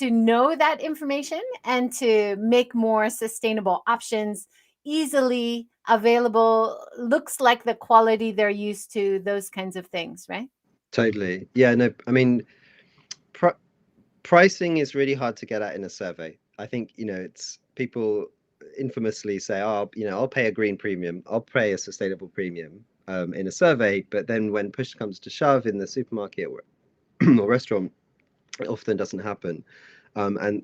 know that information and to make more sustainable options easily available, looks like the quality they're used to, those kinds of things, right? totally. Yeah, no, I mean, pr pricing is really hard to get at in a survey. I think, it's people infamously say, oh, I'll pay a green premium, I'll pay a sustainable premium in a survey, but then when push comes to shove in the supermarket or restaurant, it often doesn't happen. And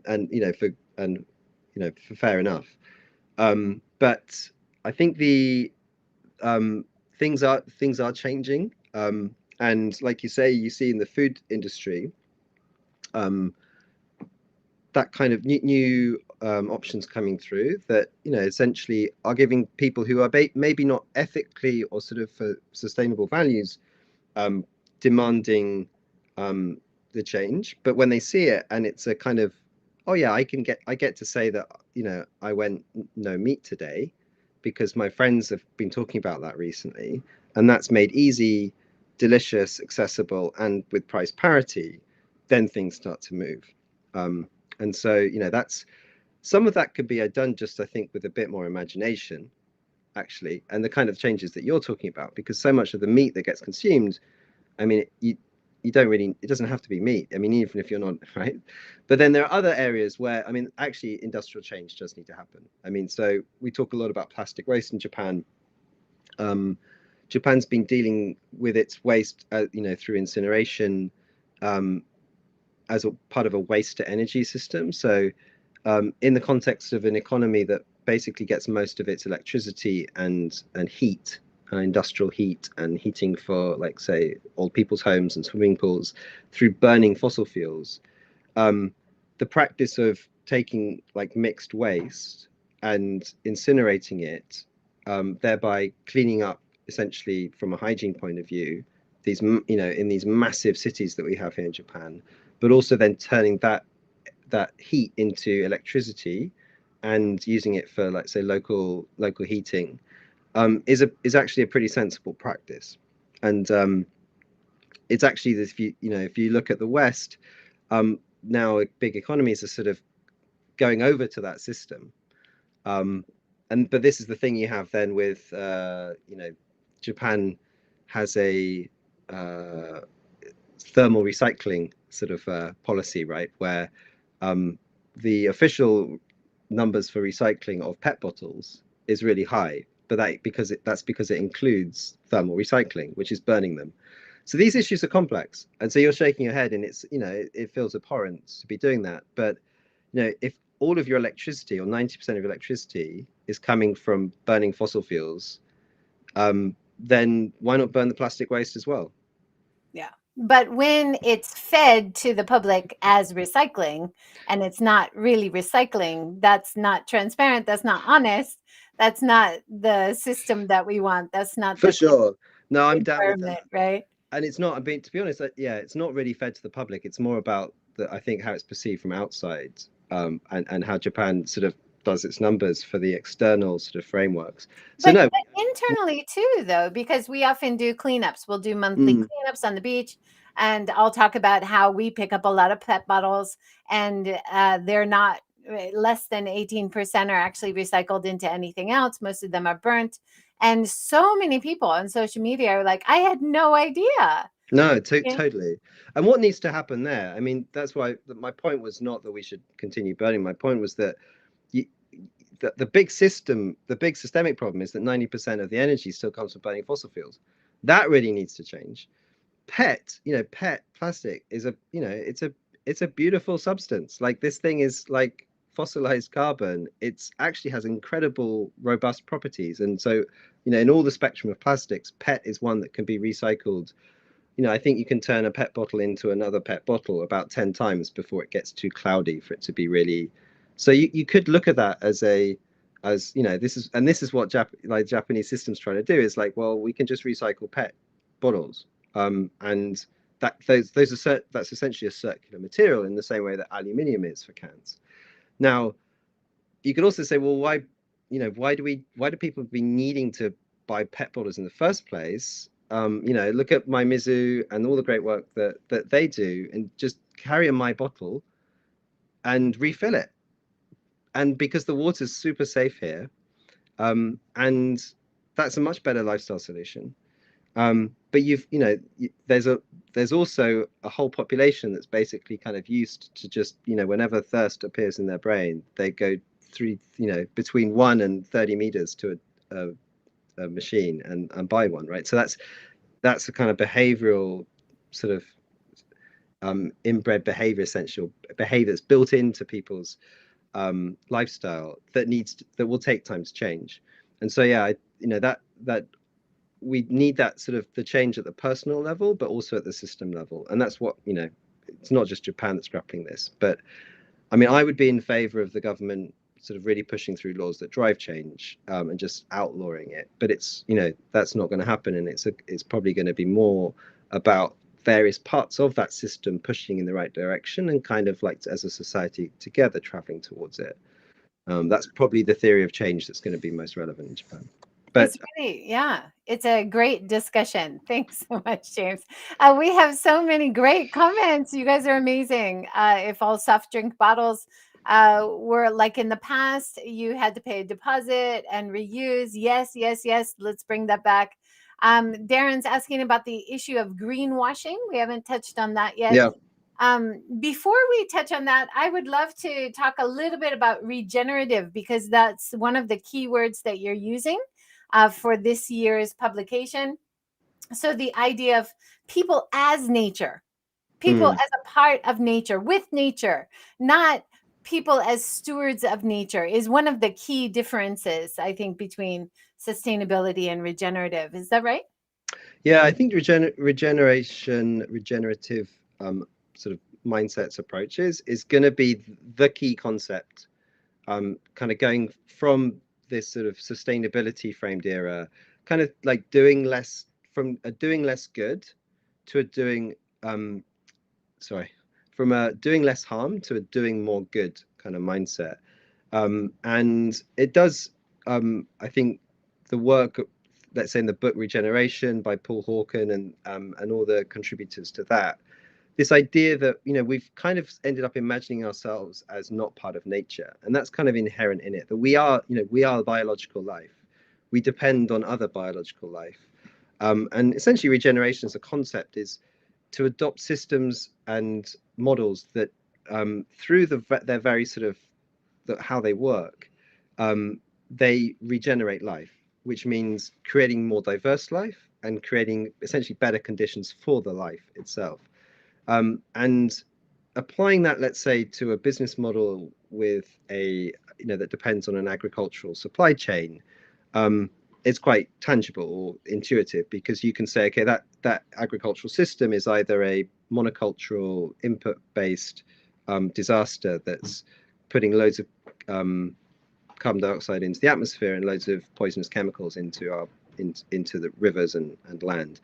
for fair enough. But I think the things are changing. And like you say, you see in the food industry, um, that kind of new options coming through that essentially are giving people who are maybe not ethically or sort of for sustainable values um, demanding the change, but when they see it and it's a kind of, oh yeah, I get to say that I went no meat today because my friends have been talking about that recently, and that's made easy, delicious, accessible, and with price parity, then things start to move. um, and so that's some of that could be done just, I think, with a bit more imagination, actually, and the kind of changes that you're talking about, because so much of the meat that gets consumed, I mean, you don't really, it doesn't have to be meat. I mean, even if you're not, right? But then there are other areas where, I mean, actually industrial change does need to happen. I mean, so we talk a lot about plastic waste in Japan. Japan's been dealing with its waste, through incineration, um, as a part of a waste to energy system. So, in the context of an economy that basically gets most of its electricity and heat, industrial heat and heating for, like, say, old people's homes and swimming pools through burning fossil fuels, um, the practice of taking, like, mixed waste and incinerating it, thereby cleaning up, essentially from a hygiene point of view, these, in these massive cities that we have here in Japan, but also then turning that heat into electricity and using it for, like, say, local heating, is actually a pretty sensible practice. And it's actually this, if you look at the West, now big economies are sort of going over to that system. Um, but this is the thing you have then with Japan has a thermal recycling sort of policy, right, where the official numbers for recycling of PET bottles is really high, but that's because it includes thermal recycling, which is burning them. So these issues are complex, and so you're shaking your head, and it's, you know, it feels abhorrent to be doing that. But you know, if all of your electricity, or 90% of electricity, is coming from burning fossil fuels, then why not burn the plastic waste as well? Yeah. But when it's fed to the public as recycling and it's not really recycling, that's not transparent, that's not honest, that's not the system that we want. That's not For the sure. No, I'm down with environment, that. right? And it's not, I mean, to be honest, yeah, it's not really fed to the public. It's more about I think how it's perceived from outside, and how Japan sort of does its numbers for the external sort of frameworks. So But no, internally too, though, because we often do cleanups. We'll do monthly mm, cleanups on the beach, and I'll talk about how we pick up a lot of PET bottles, and they're not less than 18% are actually recycled into anything else. Most of them are burnt. And so many people on social media are like, I had no idea. no, Yeah. totally. And what needs to happen there? I mean, that's why my point was not that we should continue burning. My point was that you, the big the big systemic problem is that 90% of the energy still comes from burning fossil fuels. That really needs to change. PET, you know, PET plastic is a, you know, it's a beautiful substance. Like, this thing is like fossilized carbon. It's actually has incredible robust properties. And so, you know, in all the spectrum of plastics, PET is one that can be recycled. You know, I think you can turn a PET bottle into another PET bottle about 10 times before it gets too cloudy for it to be really. So you could look at that as you know, this is what Japanese systems trying to do, is like, well, we can just recycle PET bottles, and that's essentially a circular material in the same way that aluminium is for cans. Now, you could also say, well, why, you know, why do people be needing to buy PET bottles in the first place? You know, look at my Mizu and all the great work that they do, and just carry a my bottle and refill it. And because the water's super safe here, and that's a much better lifestyle solution. But you know, there's also a whole population that's basically kind of used to just, you know, whenever thirst appears in their brain, they go through, you know, between 1 and 30 meters to a machine and buy one, right? So that's a kind of behavioral sort of inbred behavior, essential behavior that's built into people's lifestyle that will take time to change. And so yeah, you know, that we need that sort of the change at the personal level, but also at the system level. And that's what, you know, it's not just Japan that's grappling this, but I mean, I would be in favor of the government sort of really pushing through laws that drive change, and just outlawing it. But it's, you know, that's not going to happen, and it's probably going to be more about various parts of that system pushing in the right direction, and kind of like, as a society together, traveling towards it. That's probably the theory of change that's going to be most relevant in Japan. But It's really, yeah, it's a great discussion. Thanks so much, James. We have so many great comments. You guys are amazing. If all soft drink bottles were like in the past, you had to pay a deposit and reuse. Yes, yes, yes. Let's bring that back. Darren's asking about the issue of greenwashing. We haven't touched on that yet. yeah, Before we touch on that, I would love to talk a little bit about regenerative, because that's one of the keywords that you're using for this year's publication. So the idea of people as nature, people mm, as a part of nature, with nature, not people as stewards of nature, is one of the key differences, I think, between sustainability and regenerative. Is that right? yeah, I think regenerative sort of mindsets approaches is going to be the key concept, kind of going from this sort of sustainability framed era, kind of like doing less, from a doing less good to a doing, sorry, from a doing less harm to a doing more good kind of mindset. And it does, I think, the work, let's say in the book Regeneration by Paul Hawken, and all the contributors to that, this idea that, you know, we've kind of ended up imagining ourselves as not part of nature, and that's kind of inherent in it, that we are, you know, we are biological life, we depend on other biological life, and essentially regeneration as a concept is to adopt systems and models that through their very sort of how they work, they regenerate life, which means creating more diverse life and creating essentially better conditions for the life itself. And applying that, let's say, to a business model with that depends on an agricultural supply chain, it's quite tangible or intuitive, because you can say, okay, that agricultural system is either a monocultural input-based disaster that's putting loads of carbon dioxide into the atmosphere and loads of poisonous chemicals into the rivers and land.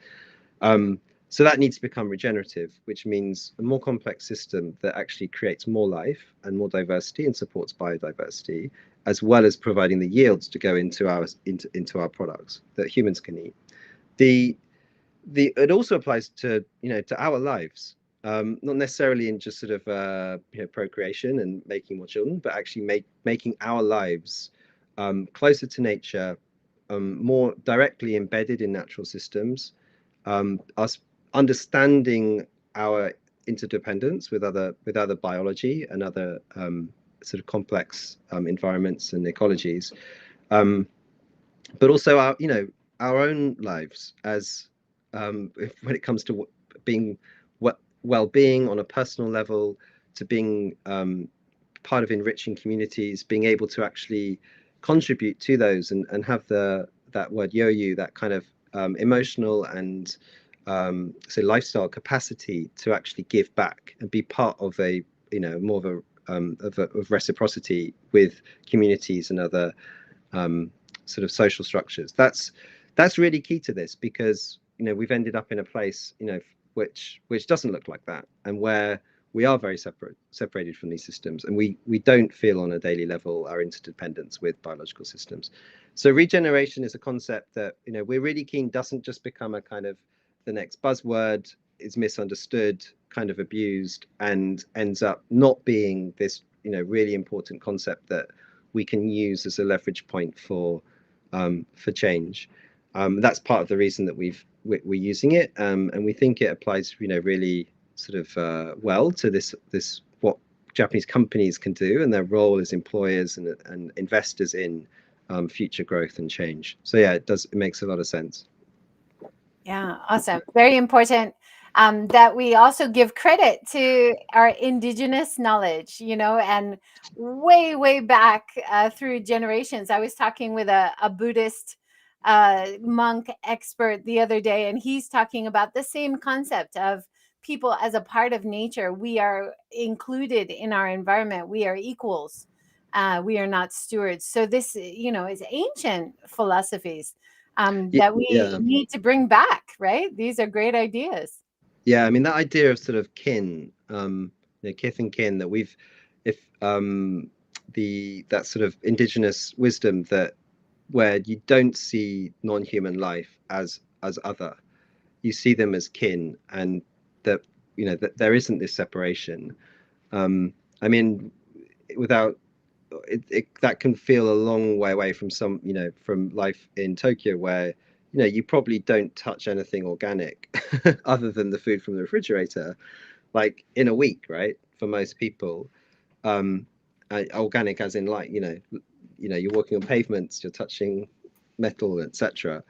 So that needs to become regenerative, which means a more complex system that actually creates more life and more diversity and supports biodiversity, as well as providing the yields to go into our products that humans can eat. It also applies to our lives, not necessarily in just sort of procreation and making more children, but actually making our lives closer to nature, more directly embedded in natural systems, us understanding our interdependence with other biology and other sort of complex environments and ecologies, but also our own lives as when it comes to being well-being on a personal level, to being part of enriching communities, being able to actually contribute to those and have that word yo-yo, that kind of emotional and so lifestyle capacity to actually give back and be part of a more of reciprocity with communities and other sort of social structures. That's really key to this, because we've ended up in a place which doesn't look like that, and where we are very separated from these systems, and we don't feel on a daily level our interdependence with biological systems. So regeneration is a concept that we're really keen doesn't just become a kind of the next buzzword, is misunderstood, kind of abused, and ends up not being this really important concept that we can use as a leverage point for change. That's part of the reason that we're using it, and we think it applies really sort of well to this what Japanese companies can do and their role as employers and investors in future growth and change. So yeah, it makes a lot of sense. Yeah, awesome. Very important that we also give credit to our indigenous knowledge, and way back through generations. I was talking with a Buddhist monk expert the other day, and he's talking about the same concept of people as a part of nature. We are included in our environment. We are equals. We are not stewards. So this, is ancient philosophies that we need to bring back, right? These are great ideas. Yeah, I mean, that idea of sort of kin, kith and kin, that that sort of indigenous wisdom that where you don't see non-human life as other, you see them as kin, and that that there isn't this separation. I mean, without that can feel a long way away from from life in Tokyo, where you probably don't touch anything organic other than the food from the refrigerator, like in a week, right? For most people, organic as in like you're walking on pavements, you're touching metal, etc.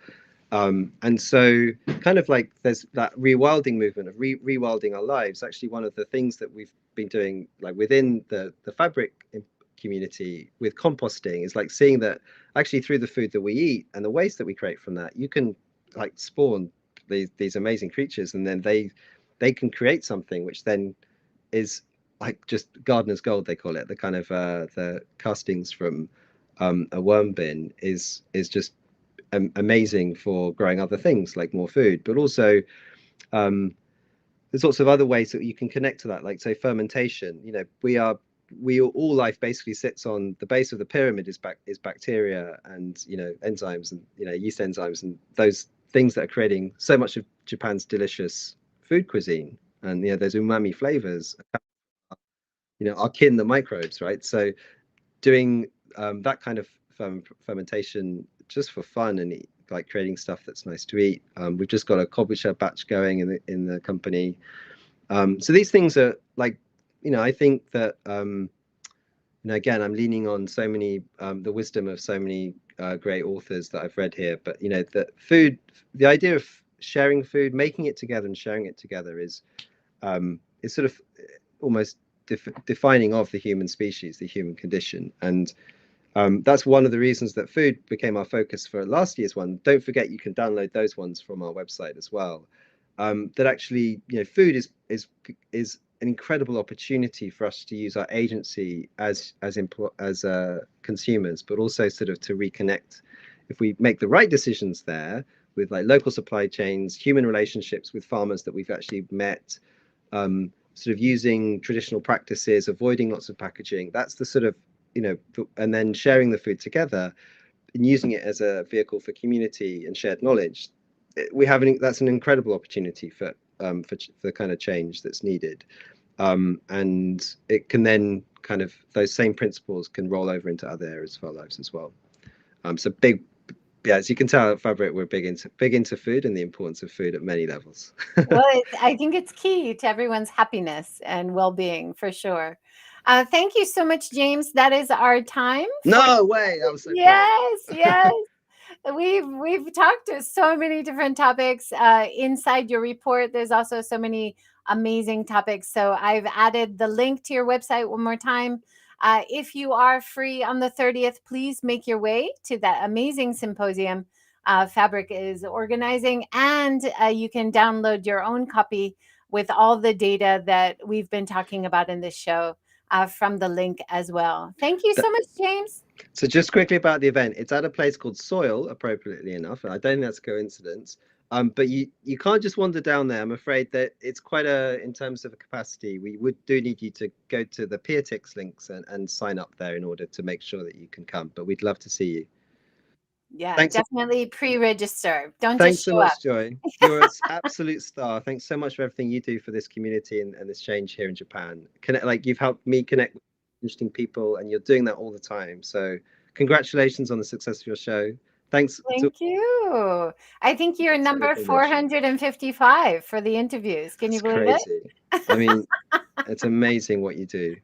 And so kind of like there's that rewilding movement of rewilding our lives. Actually, one of the things that we've been doing, like within the fabric community with composting, is like seeing that actually through the food that we eat and the waste that we create from that, you can like spawn these amazing creatures, and then they can create something which then is like just gardener's gold, they call it. The kind of the castings from a worm bin is just amazing for growing other things like more food, but also there's lots of other ways that you can connect to that, like say fermentation. All life basically sits on the base of the pyramid is bacteria and enzymes and yeast enzymes and those things that are creating so much of Japan's delicious food cuisine, and those umami flavors are kin the microbes, right? So doing that kind of fermentation just for fun and like creating stuff that's nice to eat. We've just got a kombucha batch going in the company. So these things are like I think that again, I'm leaning on so many the wisdom of so many great authors that I've read here. But that food, the idea of sharing food, making it together and sharing it together is sort of almost defining of the human species, the human condition, and that's one of the reasons that food became our focus for last year's one. Don't forget, you can download those ones from our website as well. That actually, food is an incredible opportunity for us to use our agency as consumers, but also sort of to reconnect. If we make the right decisions there with like local supply chains, human relationships with farmers that we've actually met, sort of using traditional practices, avoiding lots of packaging. That's the sort of and then sharing the food together and using it as a vehicle for community and shared knowledge. That's an incredible opportunity for the kind of change that's needed, and it can then kind of those same principles can roll over into other areas of our lives as well. So big. Yeah, as you can tell at Fabric, we're big into food and the importance of food at many levels. Well, I think it's key to everyone's happiness and well-being for sure. Thank you so much, James. That is our time. No way, that was so Yes, yes. We've talked to so many different topics inside your report. There's also so many amazing topics. So I've added the link to your website one more time. If you are free on the 30th, please make your way to that amazing symposium Fabric is organizing, and you can download your own copy with all the data that we've been talking about in this show from the link as well. Thank you so much, James. So just quickly about the event, it's at a place called Soil, appropriately enough. I don't think that's a coincidence. But you can't just wander down there. I'm afraid that it's quite in terms of a capacity, we do need you to go to the PeerTix links and sign up there in order to make sure that you can come. But we'd love to see you. Yeah, Thanks. definitely pre-register. Don't Thanks just so show much, up. Joy. You're an absolute star. Thanks so much for everything you do for this community and this change here in Japan. You've helped me connect with interesting people, and you're doing that all the time. So congratulations on the success of your show. Thanks. Thank you. I think you're number Very much. 455 for the interviews. Can you It's believe it? crazy. I mean, it's amazing what you do.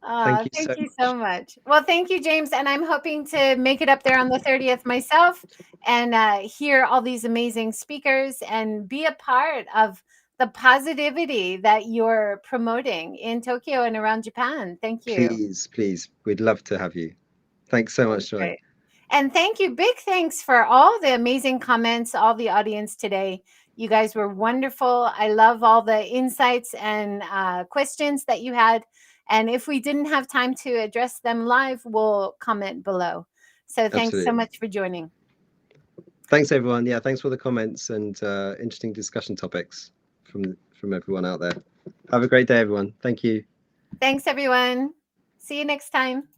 Thank you Thank so you much. so much. Well, thank you, James. And I'm hoping to make it up there on the 30th myself and hear all these amazing speakers and be a part of the positivity that you're promoting in Tokyo and around Japan. Thank you. Please. We'd love to have you. Thanks so much, Joy. Great. And thank you. Big thanks for all the amazing comments, all the audience today. You guys were wonderful. I love all the insights and questions that you had. And if we didn't have time to address them live, we'll comment below. So thanks Absolutely. so much for joining. Thanks, everyone. Yeah, thanks for the comments and interesting discussion topics from everyone out there. Have a great day, everyone. Thank you. Thanks, everyone. See you next time.